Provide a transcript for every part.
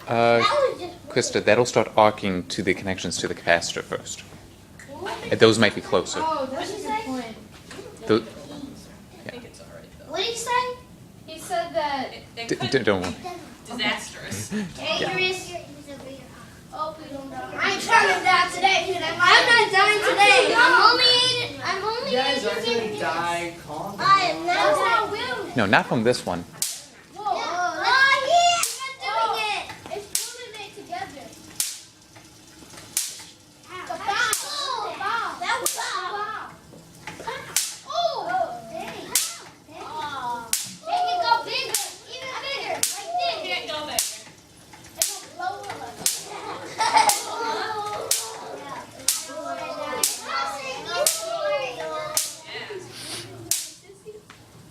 Krista, that'll start arcing to the connections to the capacitor first. Those might be closer. Oh, that's a good point. Those, I think it's alright though. What did he say? He said that. don't worry. Disastrous. Dangerous. Oh, we don't know. I ain't trying to die today, dude. I'm not dying today. I'm only You guys aren't gonna die. Calm down. I am not That's dying. not will. No, not from this one. Whoa. Oh, yeah. I'm not doing it. It's pulling it together. The bomb. That was bomb. Oh, dang. Oh. Make it go bigger. Even bigger. Like this. Can't go there. It'll blow up.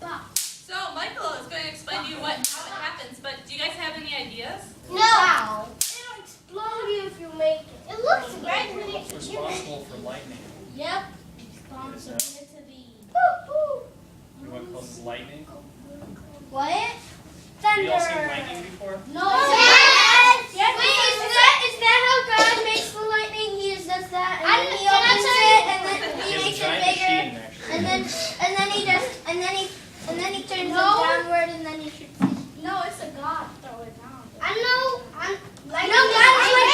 So Michael is going to explain to you how it happens, but do you guys have any ideas? No. It'll explode you if you make it. It looks right. What's responsible for lightning? Yep. What is that? You know what causes lightning? What? Have you all seen lightning before? No. Yes. Yes. Wait, is that how God makes the lightning? He just does that, and then he opens it, and then he He has a makes it giant bigger, machine, actually. and then he turns it downward, and then he shoots. No, it's a god. Throw it down. I know. God is like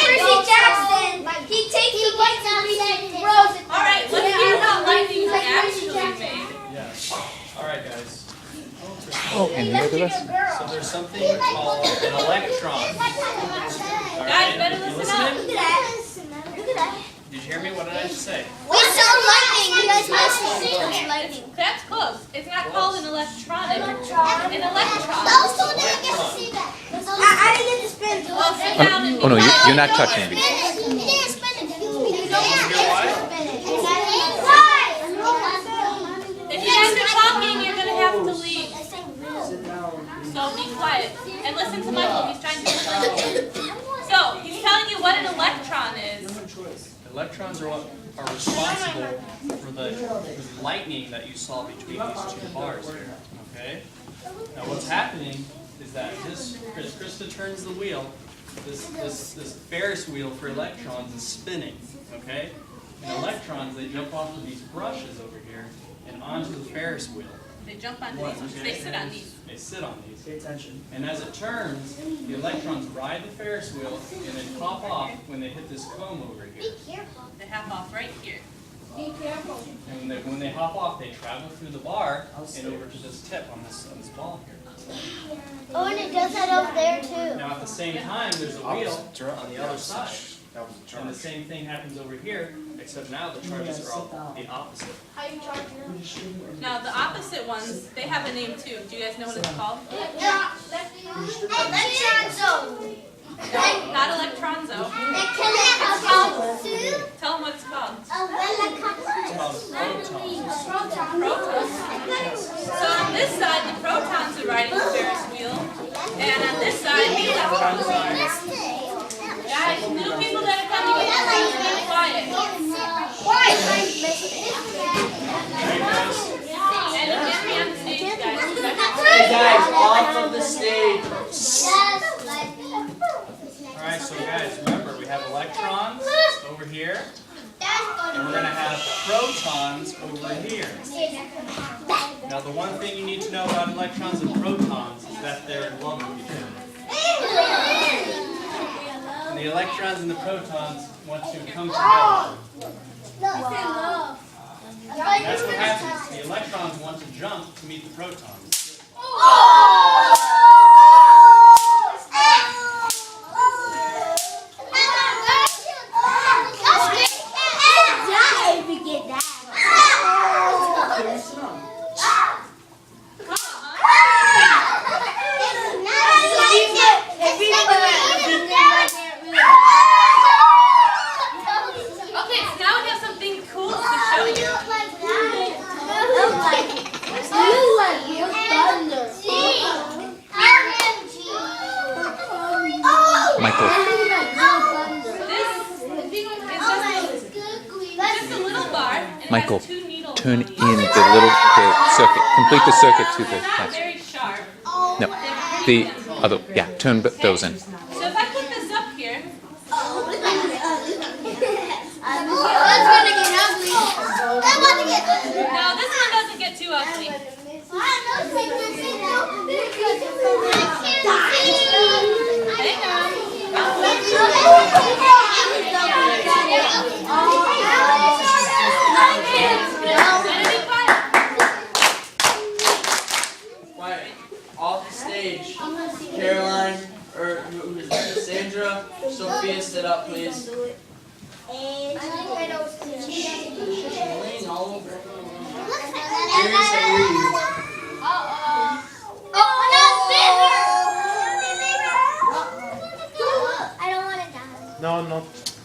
Percy Jackson. He takes the lightning and he throws it. All right, let's hear how lightning is Like Percy actually Jackson. made. Yeah. All right, guys. Oh, and here the rest. So there's something called an electron. All Guys, right. better You listen up. listening? Look at that. Did you hear me? What did I just say? We saw lightning. You guys missed lightning. That's close. It's not called an electron. An Electron. electron. Those two didn't get to see that. I didn't get to spin. Well, sit down and Oh no, you're not touching it. He didn't spin it. If you guys are talking, you're going to have to leave. So be quiet. And listen to Michael. He's trying to explain to you. So, he's telling you what an electron is. Electrons are what are responsible for the lightning that you saw between these two bars here. Okay? Now what's happening is that as Krista turns the wheel, this Ferris wheel for electrons is spinning. Okay? And electrons, they jump off of these brushes over here and onto the Ferris wheel. They jump on these. They sit on these. They sit on these. Pay attention. And as it turns, the electrons ride the Ferris wheel and then pop off when they hit this comb over here. They hop off right here. Be careful. And when they hop off, they travel through the bar and over to this tip on this ball here. Oh, and it does that over there too. Now at the same time, there's a wheel on the other side. And the same thing happens over here, except now the charges are all the opposite. How you charge yours? Now, the opposite ones, they have a name too. Do you guys know what it's called? Electron. Not electronzo. Tell them what it's called. It's called protons. Protons. So on this side, the protons are riding the Ferris wheel. And on this side, the electrons are. Guys, new people that are coming in, please be quiet. And get me on the stage, guys. Hey guys, off of the stage. Alright, so guys, remember we have electrons over here, and we're going to have protons over here. Now the one thing you need to know about electrons and protons is that they're in love with each other. And the electrons and the protons want to come together. And that's what happens. The electrons want to jump to meet the protons. Okay, so now we have something cool to show you. Michael, This is just a little bar, and it Michael, has two needles. turn in the circuit. Complete the circuit to the They're not capacitor. very sharp. No, the other. Yeah, turn those in. So if I put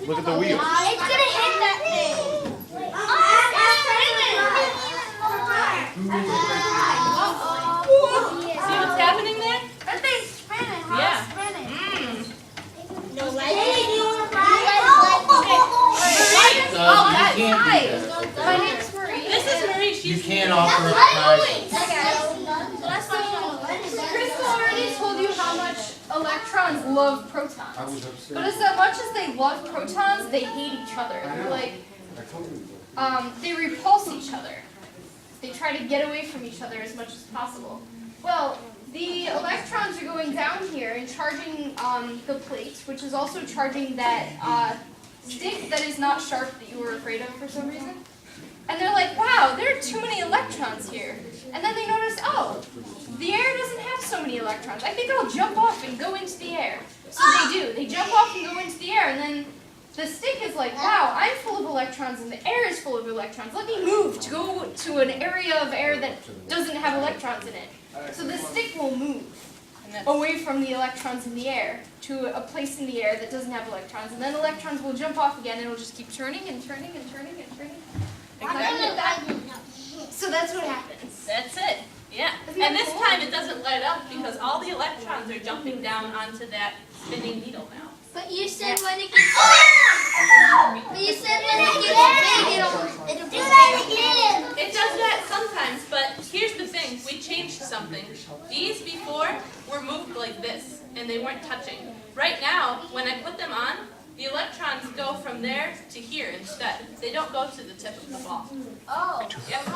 Look at the wheel. It's gonna hit that thing. See what's happening there? That thing's spinning. Huh? Yeah. Spinning. Oh, guys, You can't hi. do that. My name's Marie. This is Marie. You She's can't offer up prizes. Crystal already told you how much electrons love protons. But as much as they love protons, they hate each other. They're like, they repulse each other. They try to get away from each other as much as possible. Well, the electrons are going down here and charging the plate, which is also charging that stick that is not sharp that you were afraid of for some reason. And they're like, wow, there are too many electrons here. And then they notice, oh, the air doesn't have so many electrons. I think I'll jump off and go into the air. So they do. They jump off and go into the air, and then the stick is like, wow, I'm full of electrons and the air is full of electrons. Let me move to go to an area of air that doesn't have electrons in it. So the stick will move away from the electrons in the air to a place in the air that doesn't have electrons. And then electrons will jump off again and it'll just keep turning and turning and turning and turning. Exactly. So that's what happens. That's it. Yeah. And this time it doesn't light up because all the electrons are jumping down onto that spinning needle now. But you said when it gets big, it'll do that again. It does that sometimes, but here's the thing. We changed something. These before were moved like this, and they weren't touching. Right now, when I put them on, the electrons go from there to here instead. They don't go to the tip of the ball. Oh. Yep.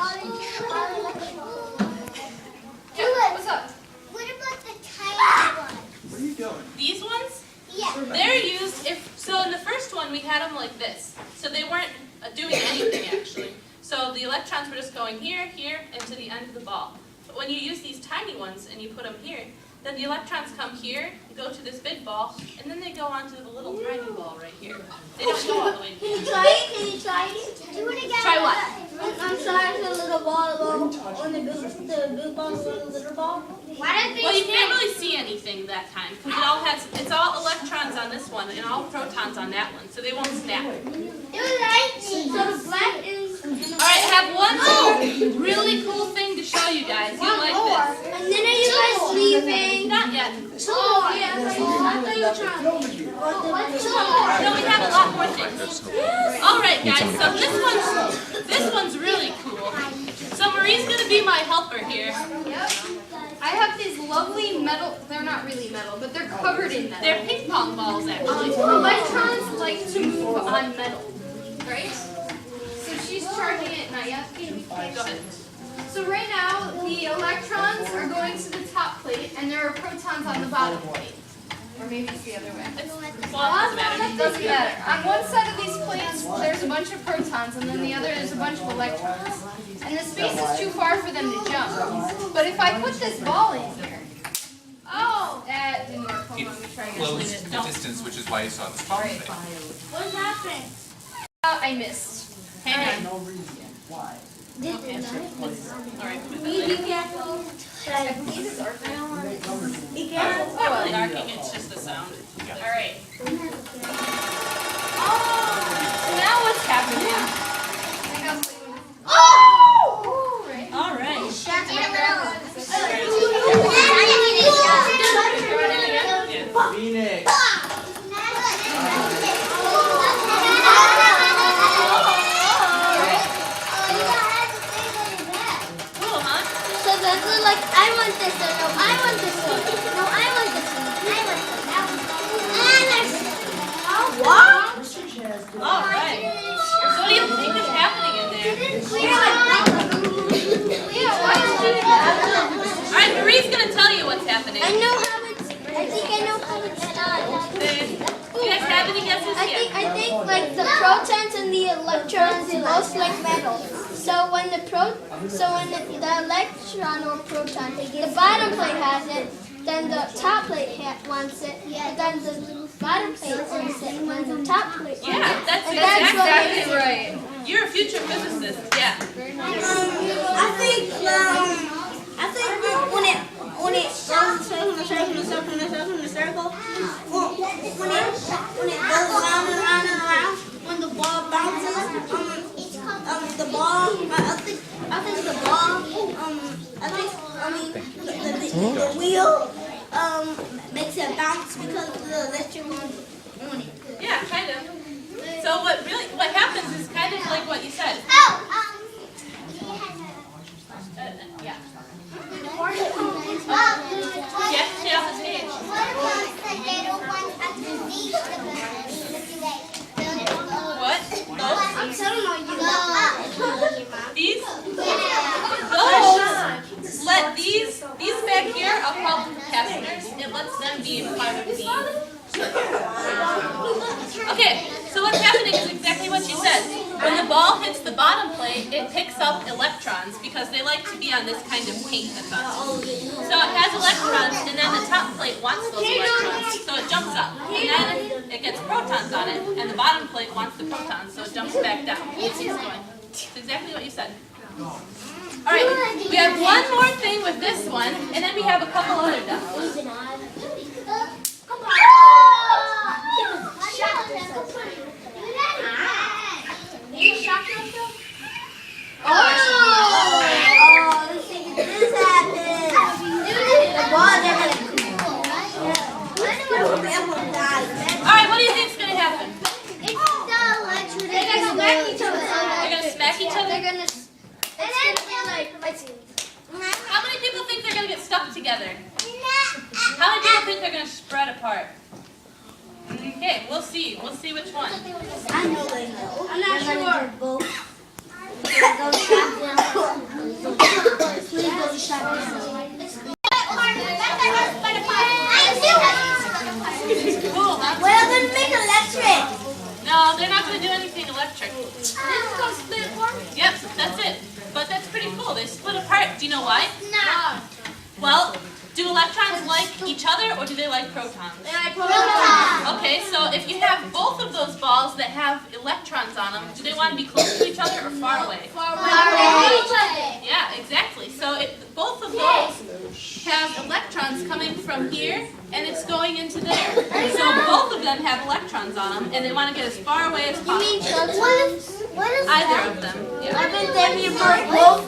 Yeah, what's up? What about the tiny one? What are you doing? These ones, Yeah. they're used so in the first one we had them like this. So they weren't doing anything actually. So the electrons were just going here, here, and to the end of the ball. But when you use these tiny ones and you put them here, then the electrons come here, go to this big ball, and then they go onto the little tiny ball right here. They don't go all the way to Can you here. try it? Can you try it? Do it again. Try what? I'm trying the little ball on the big ball, the little ball. Why don't Well, you can't really see anything that time because it's all electrons on this one and all protons on that one, so they won't snap. It was lightning. So the black is. All right, I have one more really cool thing to show you guys. You'll like this. And then are you guys leaving? Not yet. Oh, yeah. I thought you were trying. No, we have a lot more things. All right, guys. So this one's really cool. So Marie's gonna be my helper here. Yep. I have these lovely metal, they're not really metal, but they're covered in metal. They're ping pong balls, actually. Electrons like to move on metal, right? So she's charging it, not yet. Go ahead. So right now, the electrons are going to the top plate, and there are protons on the bottom plate. Or maybe it's the other way. Well, it doesn't matter. It doesn't matter. On one side of these plates, there's a bunch of protons, and then the other is a bunch of electrons. And the space is too far for them to jump. But if I put this ball in here, oh, that didn't work. Hold on, let me try again. Close the distance, which is why you saw the spot there. What happened? I missed. Hang on. No reason. Why? All right. Be careful. These are Be careful. It's not really arcing, it's just the sound. All right. So now what's happening? Oh! Right. All right. Phoenix. Cool, huh? So then we're like, I want this one. No, I want this one. No, I want this one. I want this one. What? All right. So what do you think is happening in there? All right, Marie's gonna tell you what's happening. I know how it's. I think I know how it's done. Do you guys have any guesses? I think like the protons and the electrons both like metal. So when the electron or proton, the bottom plate has it, then the top plate wants it, and then the bottom plate wants it when the top plate wants it. Yeah, that's And that's exactly what right. You're a future physicist. Yeah. I think when when it goes in a circle, in a circle, in a circle, in a circle, in a circle, when it goes around and around and around, when the ball bounces, the ball, the wheel, makes it bounce because of the electric on it. Yeah, kind of. So what happens is kind of like what you said. Yeah. Yes, stay off the stage. What? Those? These? Those? Let these back here, I'll call them capacitors. It lets them be a part of the. Okay, so what's happening is exactly what you said. When the ball hits the bottom plate, it picks up electrons because they like to be on this kind of paint that's on it. So it has electrons, and then the top plate wants those electrons, so it jumps up. And then it gets protons on it, and the bottom plate wants the protons, so it jumps back down. It's going. It's exactly what you said. Alright, we have one more thing with this one, and then we have a couple other demos. Alright, what do you think is going to happen? They're going to smack each other? How many people think they're going to get stuck together? How many people think they're going to spread apart? Okay, we'll see. We'll see which one. I know they know. I'm not sure. Cool, huh? Well, then make electric. No, they're not going to do anything electric. Yep, that's it. But that's pretty cool. They split apart. Do you know why? No. Well, do electrons like each other or do they like protons? Okay, so if you have both of those balls that have electrons on them, do they want to be close to each other or far away? Yeah, exactly. So both of those have electrons coming from here and it's going into there. So both of them have electrons on them and they want to get as far away as possible. What is Either of them. Yeah. I think they both